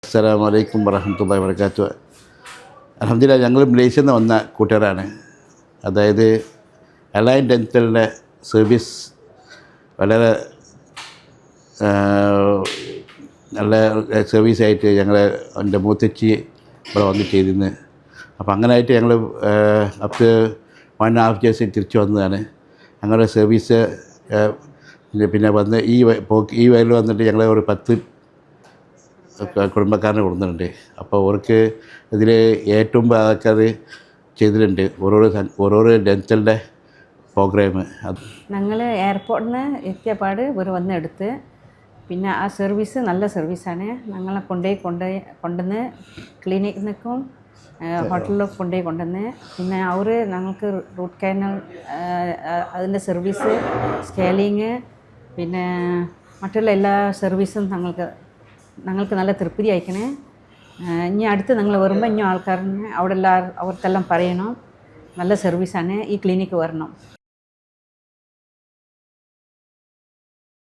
അസ്സലാമു അലൈക്കും വറഹ്മത്തുള്ളാഹി വബറകാതുഹു. അൽഹംദുലില്ലാഹ് ഞങ്ങൾ മലേഷ്യയിൽ നിന്ന് വന്ന കൂട്ടുകാരാണ്. അതായത് അലൈൻ ഡെൻറ്റലിൻ്റെ സർവീസ് വളരെ നല്ല സർവീസായിട്ട് എൻ്റെ മൂത്തച്ചി ഇവിടെ വന്ന് ചെയ്തിരുന്നു. അപ്പോൾ അങ്ങനെയായിട്ട് ഞങ്ങൾ അപ്പ് 1.5 years തിരിച്ചു വന്നതാണ്. ഞങ്ങളുടെ സർവീസ് പിന്നെ വന്ന് ഈ വയലിൽ വന്നിട്ട് ഞങ്ങൾ ഒരു 10 കുടുംബക്കാരനെ കൊടുക്കുന്നുണ്ട്. അപ്പോൾ അവർക്ക് ഇതിൽ ഏറ്റവും ആൾക്കാർ ചെയ്തിട്ടുണ്ട് ഓരോരോ ഡെൻറ്റലിൻ്റെ പ്രോഗ്രാം. ഞങ്ങൾ എയർപോർട്ടിൽ നിന്ന് എത്തിയ പാട് ഇവർ വന്നെടുത്ത് പിന്നെ ആ സർവീസ് നല്ല സർവീസാണ്. ഞങ്ങളെ കൊണ്ടുവന്ന് ക്ലിനിക്കിൽ നിൽക്കും ഹോട്ടലിൽ കൊണ്ടുവന്ന് പിന്നെ അവർ ഞങ്ങൾക്ക് റൂട്ട് കനാൽ അതിൻ്റെ സർവീസ് സ്കെയിലിങ് പിന്നെ മറ്റുള്ള എല്ലാ സർവീസും ഞങ്ങൾക്ക് നല്ല തൃപ്തി അയക്കണേ. ഇനി അടുത്ത് നിങ്ങൾ വരുമ്പോൾ ഇനി ആൾക്കാരനെ അവർക്കെല്ലാം പറയണം നല്ല സർവീസാണ്, ഈ ക്ലിനിക്ക് വരണം.